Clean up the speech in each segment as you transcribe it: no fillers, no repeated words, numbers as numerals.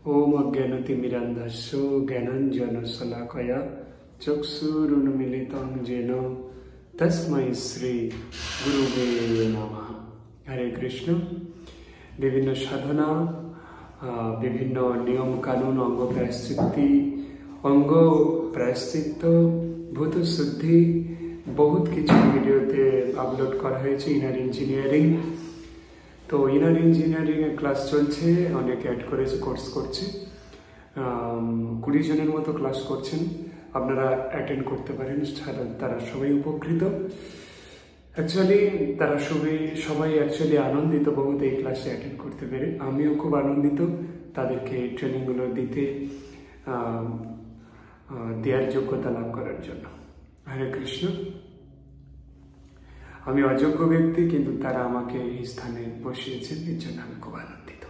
ओम अज्ञानतिमिरान्धस्य ज्ञानाञ्जनशलाकया चक्षुरुन्मीलितं येन तस्मै श्री गुरुवे नमः। हरे कृष्ण। विभिन्न साधना, विभिन्न नियम कानून, अंग प्रायश्चित्त, भूत शुद्धि बहुत किछु भिडियोते अपलोड करा हয়েছে। इनार इंजिनियरिंग, तो इनार इंजिनियरिंग क्लास चलছে, অনেকে অ্যাড করেছে, কোর্স করছে। 20 জনের মতো ক্লাস করছেন, আপনারা অ্যাটেন্ড করতে পারেন। তারা সবাই উপকৃত। অ্যাকচুয়ালি তারা সবাই অ্যাকচুয়ালি আনন্দিত বহুত এই ক্লাসে অ্যাটেন্ড করতে পেরে। আমিও খুব আনন্দিত তাদেরকে ট্রেনিংগুলো দিতে, দেওয়ার যোগ্যতা লাভ করার জন্য। হরে কৃষ্ণ। আমি অযোগ্য ব্যক্তি, কিন্তু তারা আমাকে এই স্থানে বসিয়েছেন, এর জন্য আমি খুব আনন্দিত।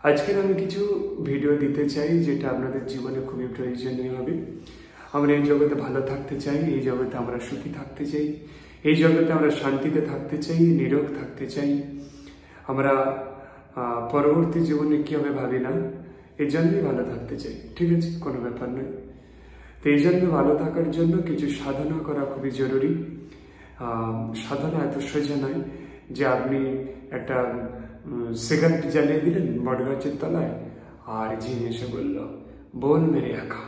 আজকের আমি কিছু ভিডিও দিতে চাই যেটা আপনাদের জীবনে খুবই প্রয়োজনীয় হবে। আমরা এই জগতে ভালো থাকতে চাই, এই জগতে আমরা সুখী থাকতে চাই, এই জগতে আমরা শান্তিতে থাকতে চাই, নিরোগ থাকতে চাই। আমরা পরবর্তী জীবনে কি হবে ভাবি না, এই জন্যই ভালো থাকতে চাই। ঠিক আছে, কোনো ব্যাপার নয়। তো এই জন্য ভালো থাকার জন্য কিছু সাধনা করা খুবই জরুরি। সাধনা এত সোজা নয় যে আপনি একটা সিগারেট জ্বালিয়ে দিলেন বট গাছের তলায় আর জিন এসে বলল बोल मेरे आका,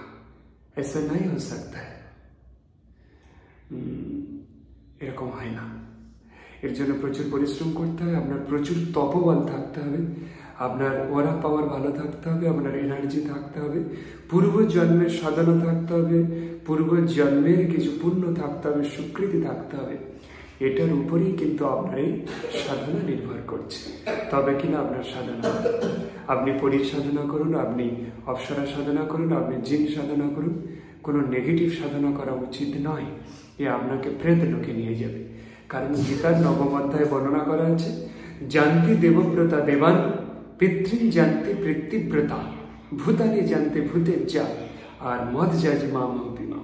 ऐसा नहीं हो सकता है। এরকম হয় না। এর জন্য প্রচুর পরিশ্রম করতে হবে, আপনার প্রচুর তপবল থাকতে হবে, আপনার ওরা পাওয়ার ভালো থাকতে হবে, আপনার এনার্জি থাকতে হবে, পূর্ব জন্মের সাধনা থাকতে হবে, পূর্ব জন্মের কিছু পুণ্য থাকতে হবে, স্বীকৃতি থাকতে হবে। এটার উপরেই কিন্তু আপনার এই সাধনা নির্ভর করছে। তবে কিনা আপনার সাধনা, আপনি পরীর সাধনা করুন, আপনি অপ্সরা সাধনা করুন, আপনি জিন সাধনা করুন, কোনো নেগেটিভ সাধনা করা উচিত নয়। এ আপনাকে প্রেত লোকে নিয়ে যাবে। কারণ গীতার 9ম অধ্যায়ে বর্ণনা করা আছে, জানতি দেবব্রতা দেবান, পিতৃ জানতি পৃথিব্রতা, ভূতানি জানতে ভূতের যা, আর মদ যাজ মাম বিমা।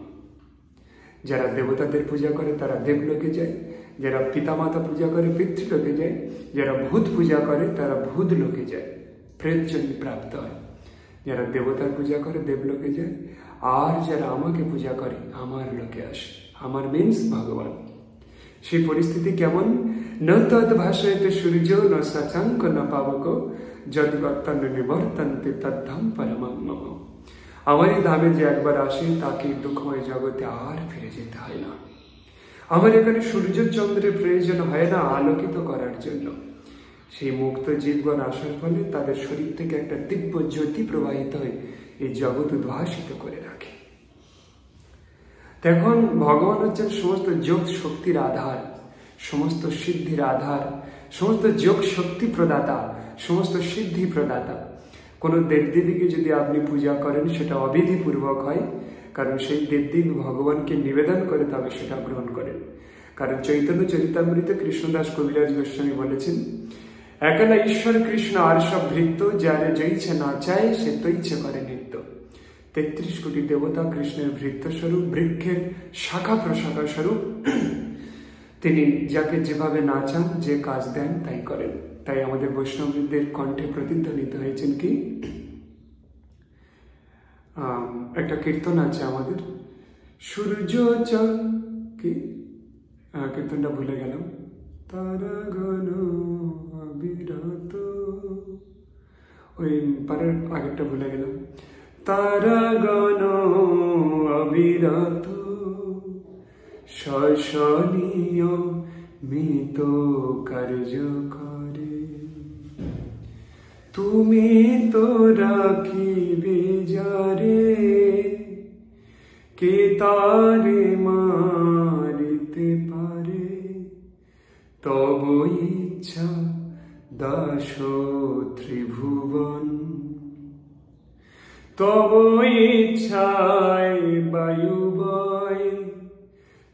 যারা দেবতাদের পূজা করে তারা দেবলোকে যায়, যারা পিতামাতা পূজা করে পিতৃলোকে যায়, যারা ভূত পূজা করে তারা ভূত লোকে যায়, প্রেত জন্য প্রাপ্ত হয়। যারা দেবতার পূজা করে দেবলোকে যায়, আর যারা আমাকে পূজা করে আমার লোকে আসে। আমার মিন্স ভগবান। সেই পরিস্থিতি কেমন? ন তদ ভাষয়তে সূর্য ন শশাঙ্ক ন পাবক, যদ্বর্তন নিবর্তন্তে তদ্ধাম পরমং মম। আমার এই ধামে যে একবার আসে তাকে দুঃখময় জগতে আর ফিরে যেতে হয় না। আমার এখানে সূর্য চন্দ্রের প্রয়োজন হয় না আলোকিত করার জন্য। সেই মুক্ত জীবগণ আসার ফলে তাদের শরীর থেকে একটা দিব্য জ্যোতি প্রবাহিত হয়ে এই জগৎ উদ্ভাসিত করে রাখে। এখন ভগবান হচ্ছেন সমস্ত যোগ শক্তির আধার, সমস্ত সিদ্ধির আধার, সমস্ত যোগ শক্তি প্রদাতা, সমস্ত সিদ্ধি প্রদাতা। কোনো দেবদেবীকে যদি আপনি পূজা করেন সেটা অবিধিপূর্বক হয়, কারণ সেই দেবদেবী ভগবানকে নিবেদন করে তবে সেটা গ্রহণ করেন। কারণ চৈতন্য চরিতামৃতে কৃষ্ণদাস কবিরাজ গোস্বামী বলেছেন, একলা ঈশ্বর কৃষ্ণ আর সব ভৃত্য, যারে জয়ছে না চায় সে তৈছে করে নৃত্য। 33 কোটি দেবতা কৃষ্ণের ভৃত্য স্বরূপ, বৃক্ষের শাখা প্রশাখা স্বরূপ। তিনি যাকে যেভাবে না চান, যে কাজ দেন তাই করেন। তাই আমাদের বৈষ্ণবদের কণ্ঠে প্রতিধ্বনিত হয়েছেন কি, একটা কীর্তন আছে আমাদের, সূর্য কি কীর্তনটা ভুলে গেলাম, তারাগণ অবিরত, ওই পারের আগেরটা ভুলে গেলাম, তারাগণ অবিরত শশনীয় মিত কার্য করে, তুমি তো রাখিবে যারে, কে তারে মারিতে পারে, তব ইচ্ছা দাস ত্রিভুবন, তব ইচ্ছায় বায়ু বয়,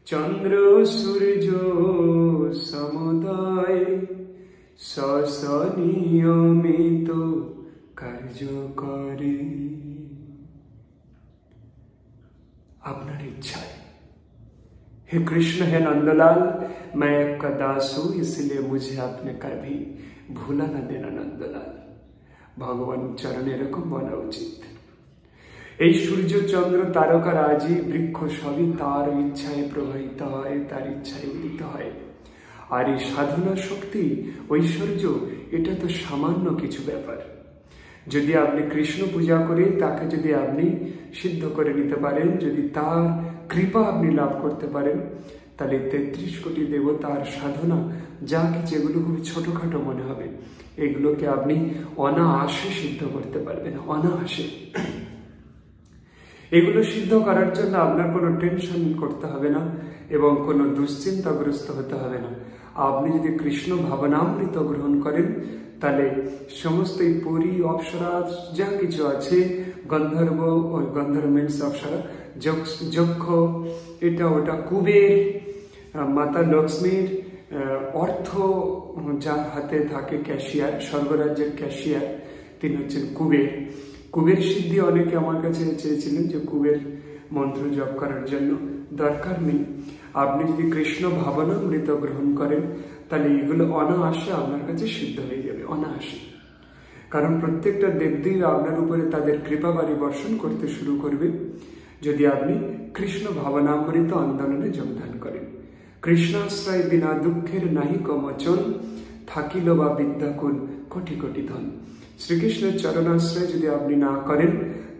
চন্দ্র সূর্য সমুদয়, সনিয়মিত কার্য করে। আপনার ইচ্ছায়। हे कृष्ण, हे नंदलाल, मैं आपका दास हूं, इसलिए मुझे आपने कभी भूला न देना नंदलाल। ভগবান চরণে এরকম বলা উচিত। এই সূর্য চন্দ্র তারকা রাজি বৃক্ষ সবই তার ইচ্ছায় প্রবাহিত হয়, তার ইচ্ছায় উদিত হয়। আর এই সাধনা শক্তি, ঐশ্বর্য, এটা তো সামান্য কিছু ব্যাপার। যদি আপনি কৃষ্ণ পূজা করে তাকে যদি আপনি সিদ্ধ করে নিতে পারেন, যদি তার কৃপা আপনি লাভ করতে পারেন, তাহলে 33 কোটি দেবতার সাধনা যা কিছু, এগুলো খুবই ছোটখাটো মনে হবে, এগুলোকে আপনি অনায়াসে সিদ্ধ করতে পারবেন, অনায়াসে। এগুলো সিদ্ধ করার জন্য আপনার কোনো টেনশন করতে হবে না এবং কোনো দুশ্চিন্তাগ্রস্ত হতে হবে না। আপনি যদি কৃষ্ণ ভাবনামৃত গ্রহণ করেন, তাহলে সমস্ত এই পরী অপ্সরা যা কিছু আছে, গন্ধর্ব, ওই গন্ধর্ব মিন্স অপ্সরা, যক্ষ, এটা ওটা, কুবের, মাতা লক্ষ্মীর অর্থ যার হাতে থাকে, ক্যাশিয়ার, স্বর্গরাজ্যের ক্যাশিয়ার, তিনি হচ্ছেন কুবের। কুবের সিদ্ধি অনেকে আমার কাছে চেয়েছিলেন যে কুবের মন্ত্র জপ করার জন্য, দরকার নেই। আপনি যদি কৃষ্ণ ভাবনামৃত গ্রহণ করেন, তাহলে এগুলো অনায়াসে আপনার কাছে সিদ্ধ হয়ে যাবে, অনায়াসে। কারণ প্রত্যেকটা দেবদেবী আপনার উপরে তাদের কৃপাবাড়ি বর্ষণ করতে শুরু করবে যদি আপনি কৃষ্ণ ভাবনামৃত আন্দোলনে যোগদান করেন। কৃষ্ণাশ্রয় বিনা দুঃখের নাহি কমোচন, থাকিল বা বিদ্যাকুল কোটি কোটি ধন। শ্রীকৃষ্ণের চরণাশ্রয় যদি আপনি না করেন,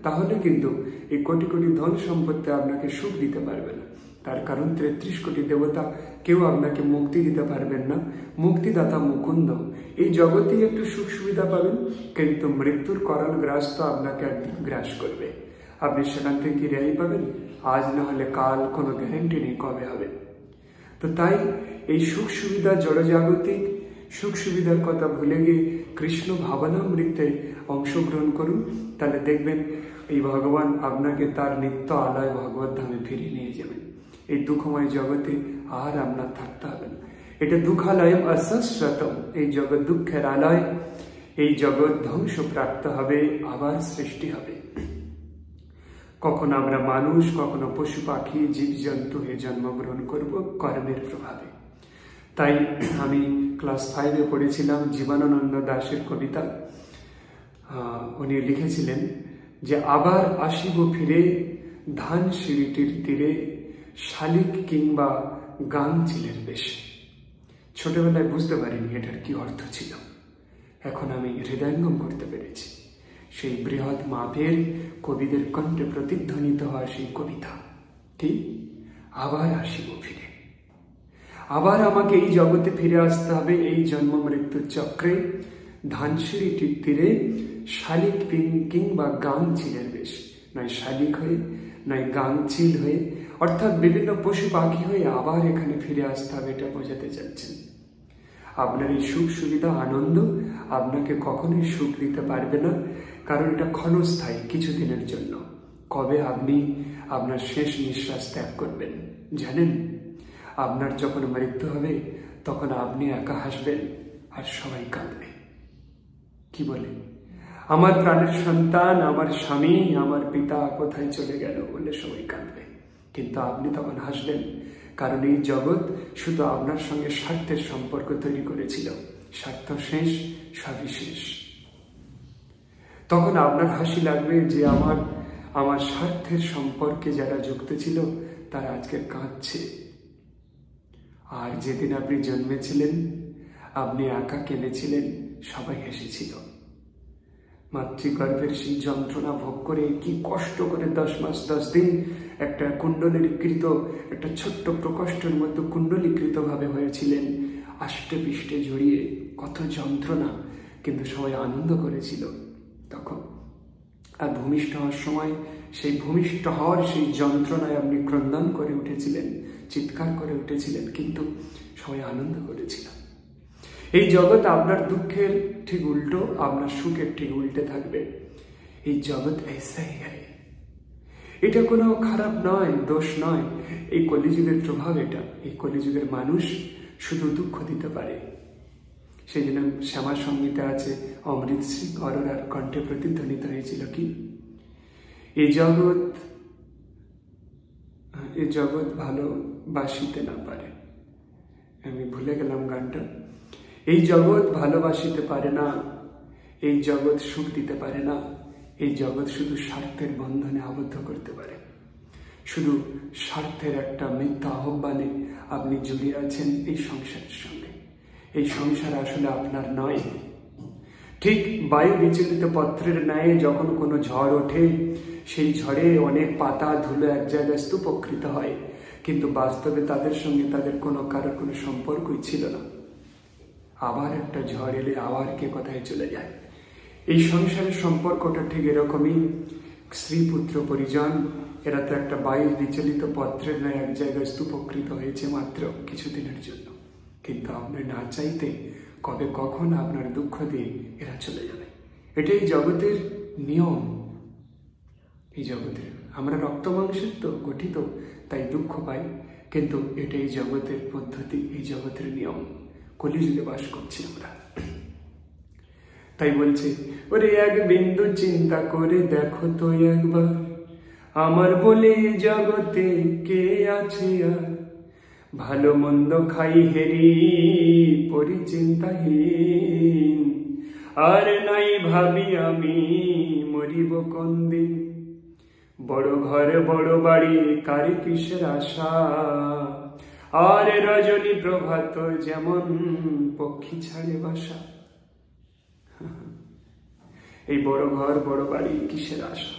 তাহলে কিন্তু এই কোটি কোটি ধন সম্পত্তি আপনাকে সুখ দিতে পারবে না। তার কারণ 33 কোটি দেবতা কেউ আপনাকে মুক্তি দিতে পারবেন না। মুক্তিদাতা মুকুন্দ। এই জগতেই একটু সুখ সুবিধা পাবেন, কিন্তু মৃত্যুর করাল গ্রাস তো আপনাকে একদিন গ্রাস করবে। আপনি সেখান থেকে কি রেহাই পাবেন? আজ না হলে কাল, কোনো গ্যারেন্টি নেই কবে হবে। তো তাই এই সুখ সুবিধা, জড়জাগতিক সুখ সুবিধার কথা ভুলে গিয়ে কৃষ্ণ ভাবনামৃতে অংশগ্রহণ করুন, তাহলে দেখবেন এই ভগবান আপনাকে তার নিত্য আলয় ভগবত ধামে ফিরিয়ে নিয়ে যাবেন। এই দুঃখময় জগতে আর আপনার থাকতে হবে না। এটা দুঃখালয়ম অসস্রতম, এই জগৎ দুঃখের আলয়, এই জগৎ ধ্বংস প্রাপ্ত হবে, আবার সৃষ্টি হবে। কখনো আমরা মানুষ, কখনো পশু পাখি, জীবজন্তু হয়ে জন্মগ্রহণ করব কর্মের প্রভাবে। তাই আমি ক্লাস 5-এ পড়েছিলাম জীবনানন্দ দাশের কবিতা। উনি লিখেছিলেন যে আবার আসিব ফিরে ধান সিঁড়িটির তীরে, শালিক কিংবা গাংচিলের বেশে। ছোটবেলায় বুঝতে পারিনি এটার কি অর্থ ছিল, এখন আমি হৃদয়ঙ্গম করতে পেরেছি। সেই বৃহৎ মাপের কবিদের কণ্ঠে প্রতিধ্বনিত হওয়া সেই কবিতা, কি আবার আসিব ফিরে, আবার আমাকে এই জগতে ফিরে আসতে হবে, এই জন্ম মৃত্যুর চক্রে। ধানসিঁড়িটির তীরে শালিক কিংবা গাংচিলের বেশ, নয় শালিক হয়ে, নয় গাংচিল হয়ে, অর্থাৎ বিভিন্ন পশু পাখি হয়ে আবার এখানে ফিরে আসতে হবে, এটা বোঝাতে চাচ্ছেন। আপনার এই সুখ সুবিধা, আনন্দ আপনাকে কখনোই সুখ দিতে পারবে না, কারণ এটা ক্ষণস্থায়ী, কিছুদিনের জন্য। কবে আপনি আপনার শেষ নিঃশ্বাস ত্যাগ করবেন জানেন? আপনার যখন মৃত্যু হবে, তখন আপনি একা হাসবেন আর সবাই কাঁদবে। কি বলে, আমার প্রাণের সন্তান, আমার স্বামী, আমার পিতা কোথায় চলে গেল বলে সবাই কাঁদবে, কিন্তু আপনি তখন হাসবেন, কারণ এই জগৎ শুধু আপনার সঙ্গে স্বার্থের সম্পর্ক তৈরি করেছিল। স্বার্থ শেষ, সবই শেষ। তখন আপনার হাসি লাগবে যে আমার স্বার্থের সম্পর্কে যারা যুক্ত ছিল তারা আজকে কাঁদছে। আর যেদিন আপনি জন্মেছিলেন, আপনি একা কেঁদেছিলেন, সবাই হেসেছিল। মাতৃগর্ভের সেই যন্ত্রণা ভোগ করে, কি কষ্ট করে 10 মাস 10 দিন একটা কুণ্ডলীকৃত, একটা ছোট্ট প্রকোষ্ঠের মধ্যে কুণ্ডলীকৃত ভাবে হয়েছিলেন, আষ্টে পিষ্টে জড়িয়ে, কত যন্ত্রণা, কিন্তু সবাই আনন্দ করেছিল তখন। আর ভূমিষ্ঠ হওয়ার সময় সেই ভূমিষ্ঠ হওয়ার সেই যন্ত্রণায় আপনি ক্রন্দন করে উঠেছিলেন, চিৎকার করে উঠেছিলেন, কিন্তু সবাই আনন্দ করেছিল। এই জগৎ আপনার দুঃখের ঠিক উল্টো, আপনার সুখের ঠিক উল্টে থাকবে। এই জগৎ ऐसा ही है। এটা কোনো খারাপ নয়, দোষ নয়, এই কলিযুগের প্রভাব এটা। এই কলিযুগের মানুষ শুধু দুঃখ দিতে পারে। সেই জন্য শ্যামা সঙ্গীতে আছে, অমৃত সিং অরোরার কণ্ঠে প্রতিধ্বনিত হয়েছিল কি, এই জগৎ ভালোবাসিতে না পারে। আমি ভুলে গেলাম গানটা। এই জগৎ ভালোবাসিতে পারে না, এই জগৎ সুখ দিতে পারে না। এই জগৎ শুধু স্বার্থের বন্ধনে আবদ্ধ করতে পারে। শুধু স্বার্থের একটা মিথ্যা আহ্বানে আপনি জড়িয়ে আছেন এই সংসারের সঙ্গে। এই সংসার আসলে আপনার নয়। ঠিক বায়ু বিচলিত পত্রের ন্যায় যখন কোনো ঝড় ওঠে, সেই ঝড়ে অনেক পাতা ধুলো এক জায়গায় স্তূপকৃত হয়, কিন্তু বাস্তবে তাদের সঙ্গে তাদের কারোর কোনো সম্পর্কই ছিল না। আবার একটা ঝড় এলে আবার কে কোথায় চলে যায়। এই সংসারের সম্পর্কটা ঠিক এরকমই। স্ত্রী পুত্র পরিজন এরা তো একটা বায়ু বিচলিত পত্রের ন্যায় এক জায়গায় স্তূপকৃত হয়েছে মাত্র কিছুদিনের জন্য, কিন্তু আপনি না চাইতে কবে কখন আপনার দুঃখ দিয়ে এরা চলে যাবে। এটাই জগতের নিয়ম। এই জগতের আমরা রক্ত মাংসের তো গঠিত, তাই দুঃখ পাই, কিন্তু এটাই জগতের পদ্ধতি, এই জগতের নিয়ম। কলিযুগে বাস করছি আমরা। তাই বলছে, ওরে এক বিন্দু চিন্তা করে দেখো তো একবার, আমার বলে জগতে কে আছে আর? ভালো মন্দ খাই হেরি পরিচিন্তাহীন, আর নাই ভাবি আমি মরিব কোন দিন। বড় ঘর বড় বাড়ি কারে কিসের আশা, আর রজনী প্রভাত যেমন পক্ষী ছাড়ে বাসা। এই বড় ঘর বড় বাড়ি কিসের আশা?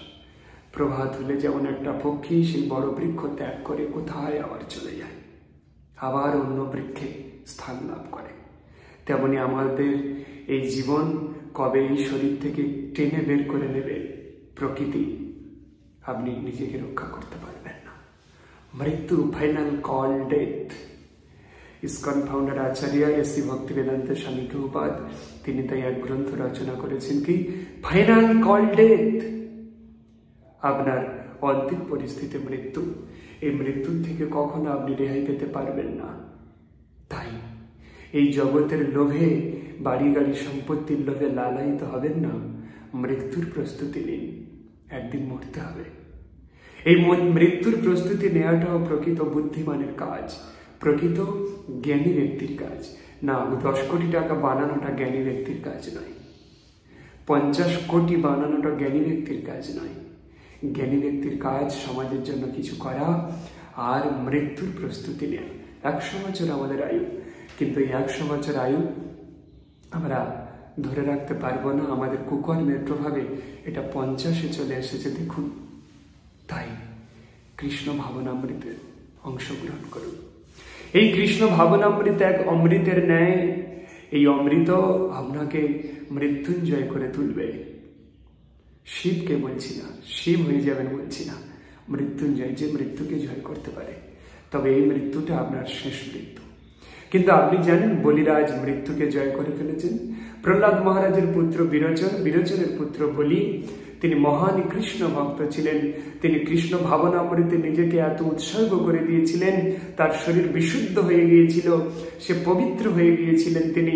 প্রভাত হলে যেমন একটা পক্ষী সেই বড় বৃক্ষ ত্যাগ করে কোথায় আবার চলে যায়, আবার অন্য বৃক্ষে স্থান লাভ করে। তেমনি আমাদের এই জীবন কবে এই শরীর থেকে টেনে বের করে নেবে প্রকৃতি, আপনি নিজেকে রক্ষা করতে পারবেন না। মৃত্যু, final call, death. ISKCON founder Acharya AC Bhaktivedanta Swami Prabhupada তিনি তাই এক গ্রন্থ রচনা করেছেন কি, ফাইনাল কল ডেথ। আপনার অন্তিম পরিস্থিতি মৃত্যু। এই মৃত্যুর থেকে কখনো আপনি রেহাই পেতে পারবেন না। তাই এই জগতের লোভে, বাড়ি গাড়ি সম্পত্তির লোভে লালায়িত হবেন না। মৃত্যুর প্রস্তুতি নিন, একদিন মরতে হবে। এই মৃত্যুর প্রস্তুতি নেওয়াটাও প্রকৃত বুদ্ধিমানের কাজ, প্রকৃত জ্ঞানী ব্যক্তির কাজ। না, 10 কোটি টাকা বানানোটা জ্ঞানী ব্যক্তির কাজ নয়, 50 কোটি বানানোটা জ্ঞানী ব্যক্তির কাজ নয়। জ্ঞানী ব্যক্তির কাজ সমাজের জন্য কিছু করা আর মৃত্যুর প্রস্তুতি নেওয়া। 100 বছর আমাদের আয়ু, কিন্তু এই 100 বছর আয়ু আমরা ধরে রাখতে পারবো না। আমাদের কুকর্মের প্রভাবে এটা 50-এ চলে এসেছে, দেখুন। তাই কৃষ্ণ ভাবনামৃতে অংশগ্রহণ করুন। এই কৃষ্ণ ভাবনামৃত এক অমৃতের ন্যায়। এই অমৃত আপনাকে মৃত্যুঞ্জয় করে তুলবে। শিবকে বলছি না, শিব হয়ে যাবেন বলছি না, মৃত্যুঞ্জয়, যে মৃত্যুকে জয় করতে পারে। তবে এই মৃত্যুটা আপনার শেষ মৃত্যু। কিন্তু আপনি জানেন বলিরাজ মৃত্যুকে জয় করে ফেলেছেন। প্রহ্লাদ মহারাজের পুত্র বিরোচন, বিরোচনের পুত্র বলি, তিনি মহান কৃষ্ণ ভক্ত ছিলেন। তিনি কৃষ্ণ ভাবনামৃতে নিজেকে এত উৎসর্গ করে দিয়েছিলেন, তার শরীর বিশুদ্ধ হয়ে গিয়েছিল, সে পবিত্র হয়ে গিয়েছিলেন তিনি।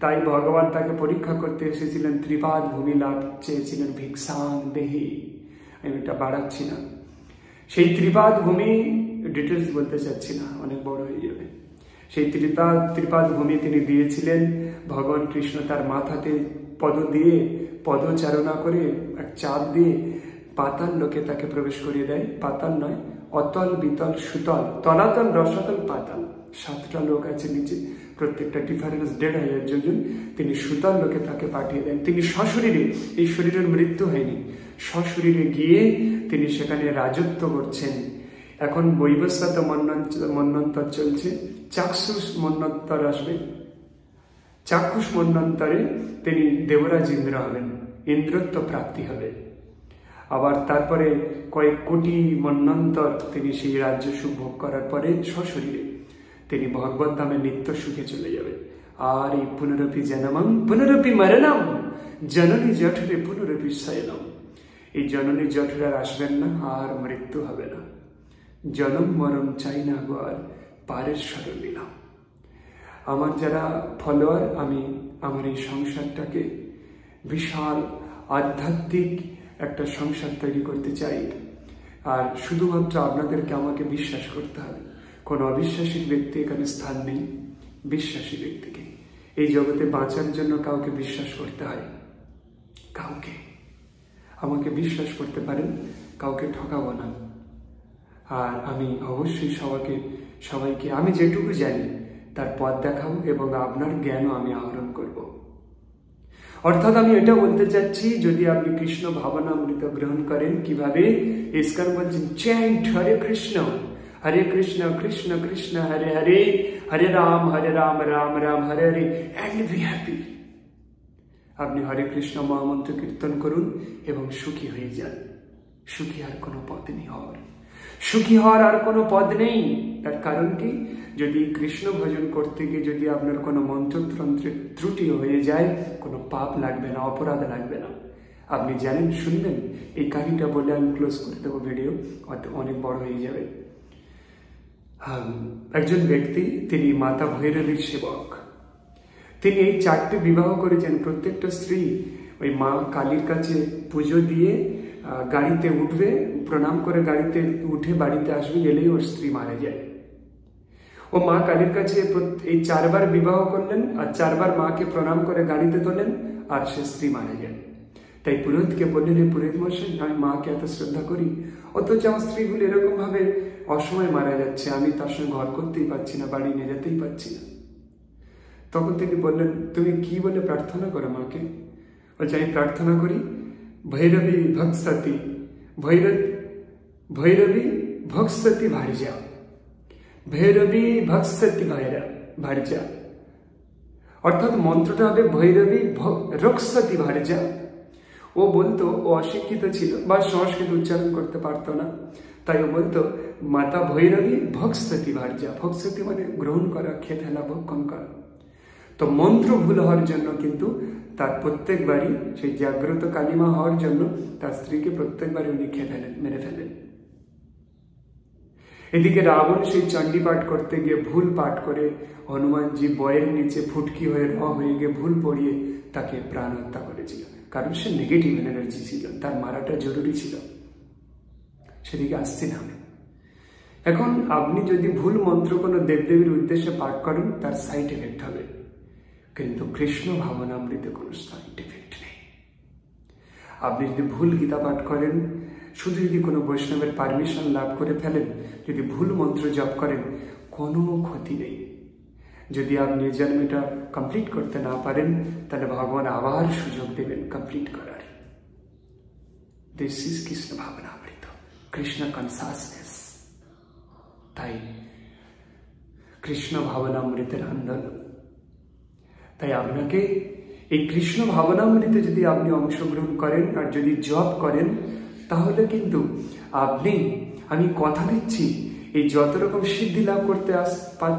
তাই ভগবান তাকে পরীক্ষা করতে এসেছিলেন, ত্রিপাদ ভূমি লাভ চেয়েছিলেন, ভিক্ষাং দেহি। আমি এটা বাড়াচ্ছি না। সেই ত্রিপাদ ভূমি ডিটেলস বলতে চাচ্ছি না, অনেক বড় হয়ে যাবে। সেই ত্রিপাদ ভূমি তিনি দিয়েছিলেন। ভগবান কৃষ্ণ তার মাথাতে পদ দিয়ে, পদচারণা করে, এক চাপ দিয়ে পাতাল লোকে তাকে প্রবেশ করিয়ে দেয়। পাতাল নয়, অতল, বিতল, সুতল, তলাতল, রসাতল, পাতাল, 7টা লোক আছে নিচে, প্রত্যেকটা ডিফারেন্স 1,500 যোজন। তিনি সুতল লোকে তাকে পাঠিয়ে দেন। তিনি সশরীরে, এই শরীরের মৃত্যু হয়নি, সশরীরে গিয়ে তিনি সেখানে রাজত্ব করছেন। এখন বৈবস্বত মন্বন্তর চলছে, চাক্ষুষ মন্বন্তর আসবে। চাক্ষুষ মন্বন্তরে তিনি দেবরাজ ইন্দ্র হবেন, ইন্দ্রত্ব প্রাপ্তি হবে। আবার তারপরে কয়েক কোটি মন্বন্তর তিনি সেই রাজ্য সুখ ভোগ করার পরে সশরীরে তিনি ভগবত ধামে নিত্য সুখে চলে যাবেন। আর এই পুনরপি জনমং পুনরপি মরণম জননী জঠরে পুনরপি শয়নম। এই জননী জঠরে আর আসবেন না, আর মৃত্যু হবে না। জনম মরণ চাই না গো আর, পারের শরণ নিলাম। আমার যারা ফলোয়ার, আমি আমার এই সংসারটাকে বিশাল আধ্যাত্মিক একটা সংসার তৈরি করতে চাই। আর শুধুমাত্র আপনাদেরকে আমাকে বিশ্বাস করতে হবে। কোনো অবিশ্বাসী ব্যক্তি এখানে স্থান নেই, বিশ্বাসী ব্যক্তিকে। এই জগতে বাঁচার জন্য কাউকে বিশ্বাস করতে হয়। কাউকে, আমাকে বিশ্বাস করতে পারেন, কাউকে ঠকাবো না। আর আমি অবশ্যই সবাইকে আমি যেটুকু জানি তার পথ দেখাবো এবং আপনার জ্ঞানও আমি আহরণ করব। অর্থাৎ আমি এটা বলতে চাচ্ছি, যদি আপনি কৃষ্ণ ভাবনামৃত গ্রহণ করেন, কিভাবে ইস্কন বলছেন, chant Hare Krishna Krishna Krishna Hare Hare, Hare Ram Ram Ram Hare Hare, and be happy. আপনি হরে কৃষ্ণ মহামন্ত্র কীর্তন করুন এবং সুখী হয়ে যান। সুখী আর কোনো পথ নেই হওয়ার, সুখী হওয়ার আর কোনো পথ নেই। তার কারণ কি, যদি কৃষ্ণ ভজন করতে গিয়ে যদি আপনার কোনো মন্ত্রতন্ত্রের ত্রুটি হয়ে যায়, কোনো পাপ লাগবে না, অপরাধ লাগবে না। আপনি জানেন, শুনবেন, এই কাহিনীটা বলে আমি ক্লোজ করে দেবো, ভিডিও অনেক বড় হয়ে যাবে। একজন ব্যক্তি, তিনি মাতা ভৈরবীর সেবক। তিনি এই 4টে বিবাহ করেছেন। প্রত্যেকটা স্ত্রী ওই মা কালীর কাছে পুজো দিয়ে গাড়িতে উঠবে, প্রণাম করে গাড়িতে উঠে বাড়িতে আসবে, এলেই ওর স্ত্রী মারা যায়। ও মা কালীর কাছে এই 4বার বিবাহ করলেন, আর 4বার মাকে প্রণাম করে গাড়িতে তোলেন, আর সে স্ত্রী মারা যায়। তাই পুরোহিতকে বললেন, হে পুরোহিত মশাই, আমি মাকে এত শ্রদ্ধা করি, অথচ আমার স্ত্রীগুলো এরকম ভাবে অসময় মারা যাচ্ছে, আমি তার সঙ্গে ঘর করতেই পারছি না, বাড়ি নিয়ে যেতেই পারছি না। তখন তিনি বললেন, তুমি কি বলে প্রার্থনা করো মাকে? বলছে, আমি প্রার্থনা করি, ভৈরবী ভক্সতি, ভৈরবী ভক্সতি ভার্যা, ভৈরবী ভক্সতি ভার্যা। অর্থাৎ মন্ত্রটা হবে ভৈরবী রক্ষতি ভার্যা। ও বলতো, ও অশিক্ষিত ছিল বা সংস্কৃত উচ্চারণ করতে পারতো না, তাই ও বলতো, মাতা ভৈরবী ভক্সতি ভার্যা। ভক্সতি মানে গ্রহণ করা, খেয়ে ফেলা, ভক্ষণ করা। তো মন্ত্র ভুল হওয়ার জন্য কিন্তু তার প্রত্যেকবারই, সেই জাগ্রত কালিমা হওয়ার জন্য তার স্ত্রীকে প্রত্যেকবারই উনি মেরে ফেলেন। এদিকে রাবণ সেই চণ্ডী পাঠ করতে গিয়ে ভুল পাঠ করে হনুমানজি বয়ের নিচে ফুটকি হয়ে হয়ে গিয়ে ভুল পড়িয়ে তাকে প্রাণ হত্যা করেছিল। কারণ সে নেগেটিভ এনার্জি ছিল, তার মারাটা জরুরি ছিল। সেদিকে আসছি না আমি। এখন আপনি যদি ভুল মন্ত্র কোনো দেবদেবীর উদ্দেশ্যে পাঠ করেন, তার সাইড এফেক্ট হবে, কিন্তু কৃষ্ণ ভাবনামৃতে কোনো সাইড এফেক্ট নেই। আপনি যদি ভুল গীতা পাঠ করেন, শুধু যদি কোনো বৈষ্ণবের পারমিশন লাভ করে ফেলেন, যদি ভুল মন্ত্র জপ করেন, কোনো ক্ষতি নেই। যদি আপনি এই জন্মটা কমপ্লিট করতে না পারেন, তাহলে ভগবান আবার সুযোগ দেবেন কমপ্লিট করার। দিস ইজ কৃষ্ণ ভাবনামৃত, কৃষ্ণ কনসাসনেস। তাই কৃষ্ণ ভাবনামৃতের আন্দোলন। তাই আপনাকে এই কৃষ্ণ ভাবনামৃতে যদি আপনি অংশগ্রহণ করেন আর যদি জপ করেন, তাহলে কিন্তু আমি কথা দিচ্ছি, এই যত রকম সিদ্ধি লাভ করতে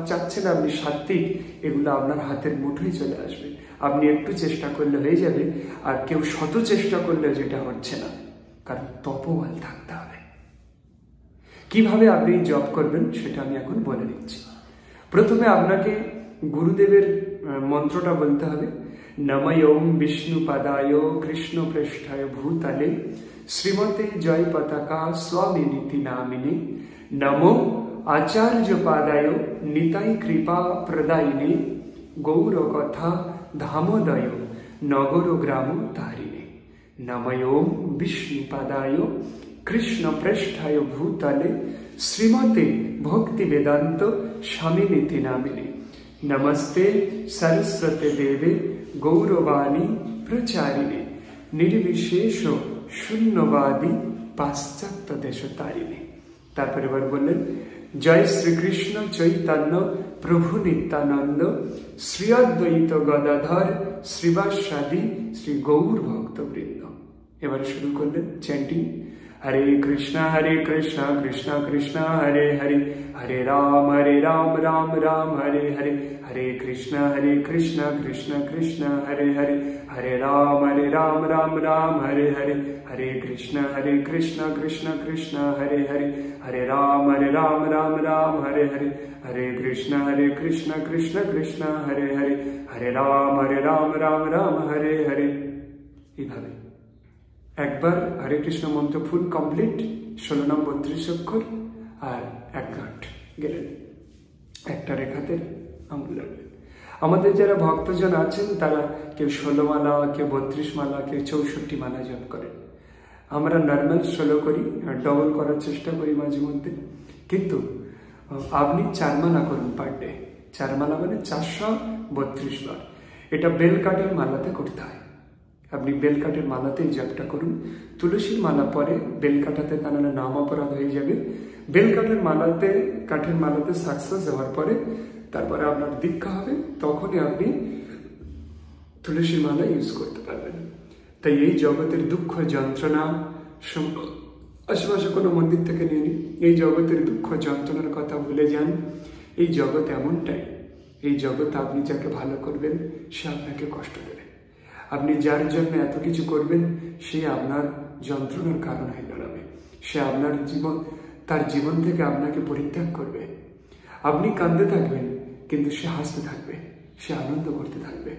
চাচ্ছেন আপনি সাত্বিক, এগুলো আপনার হাতের মুঠোয় চলে আসবে। আপনি একটু চেষ্টা করলে হয়ে যাবে, আর কেউ শত চেষ্টা করলে যেটা হচ্ছে না, কারণ তপবল থাকতে হবে। কিভাবে আপনি জপ করবেন সেটা আমি এখন বলে দিচ্ছি। প্রথমে আপনাকে গুরুদেবের মন্ত্রটা বলতে হবে, নমঃ বিষ্ণু পাদায় কৃষ্ণ পৃষ্ঠায় ভূতলে শ্রীমতে জয় পতাকা স্বামিনীতি নামিনে, নমো আচার্য পাদায় নিতাই কৃপা প্রদায়িনে, গৌর কথা ধামোদয় নগর গ্রাম তারিণে। নমঃ বিষ্ণু পাদায় কৃষ্ণ পৃষ্ঠায় ভূতলে শ্রীমতে ভক্তি বেদান্ত স্বামিনীতি নামিনে, নমস্তে সরস্বতী দেবে গৌরবাণী প্রচারিণে, নির্বিশেষ শূন্যবাদী পাশ্চাত্য দেশ তারিণে। তারপরে এবার বললেন, জয় শ্রীকৃষ্ণ চৈতন্য প্রভু নিত্যানন্দ শ্রী অদ্বৈত গদাধর শ্রীবাসাদি শ্রী গৌর ভক্তবৃন্দ। এবার শুরু করলেন চ্যান্টিং, হরে কৃষ্ণ কৃষ্ণ কৃষ্ণ হরে হরে, হরে রাম রাম রাম হরে হরে, হরে কৃষ্ণ কৃষ্ণ কৃষ্ণ হরে হরে, হরে রাম রাম হরে হরে, হরে কৃষ্ণ কৃষ্ণ হরে হরে, হরে রাম রাম হরে হরে, হরে কৃষ্ণ কৃষ্ণ হরে হরে, হরে রাম রাম হরে হরে। এইভাবে একবার হরে কৃষ্ণ মন্ত্র ফুল কমপ্লিট, 16 নাম 32 অক্ষর, আর 1 গাঁট গেলেন, একটা রেখাতে আঙুল লাগলেন। আমাদের যারা ভক্তজন আছেন তারা কেউ 16 মালা, কেউ 32 মালা, কেউ 64 মালা জপ করেন। আমরা নর্মাল 16 করি, ডবল করার চেষ্টা করি মাঝে মধ্যে। কিন্তু আপনি 4 মালা করুন পার ডে। 4 মালা মানে 432 বার। এটা বেল কাঠের মালাতে করতে হয়। আপনি বেল কাঠের মালাতেই জপটা করুন। তুলসীর মালা পরে বেল কাঠাতে, তা নাহলে নাম অপরাধ হয়ে যাবে। বেল কাঠের মালাতে সাকসেস হওয়ার পরে তারপরে আপনার দীক্ষা হবে, তখনই আপনি তুলসীর মালা ইউজ করতে পারবেন। তাই এই জগতের দুঃখ যন্ত্রণা আশেপাশে কোনো মন্দির থেকে নিয়ে নিন। এই জগতের দুঃখ যন্ত্রণার কথা ভুলে যান। এই জগৎ এমনটাই, এই জগৎ আপনি যাকে ভালো করবেন সে আপনাকে কষ্ট দেবে। আপনি যার জন্য এত কিছু করবেন সে আপনার যন্ত্রণার কারণ হয়ে দাঁড়াবে। সে আপনার তার জীবন থেকে আপনাকে পরিত্যাগ করবে। আপনি কাঁদতে থাকবেন কিন্তু সে হাসতে থাকবে, সে আনন্দ করতে থাকবে।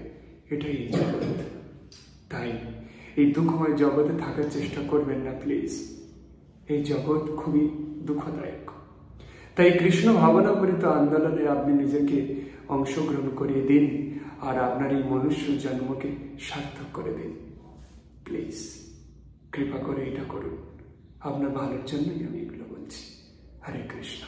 এটাই এই জগৎ। তাই এই দুঃখময় জগতে থাকার চেষ্টা করবেন না প্লিজ। এই জগৎ খুবই দুঃখদায়ক। তাই কৃষ্ণ ভাবনামৃত আন্দোলনে আপনি নিজেকে অংশগ্রহণ করিয়ে দিন আর আপনার এই মনুষ্য জন্মকে সার্থক করে দিন। প্লিজ কৃপা করে এটা করুন। আপনার ভালোর জন্যই আমি এগুলো বলছি। হরে কৃষ্ণ।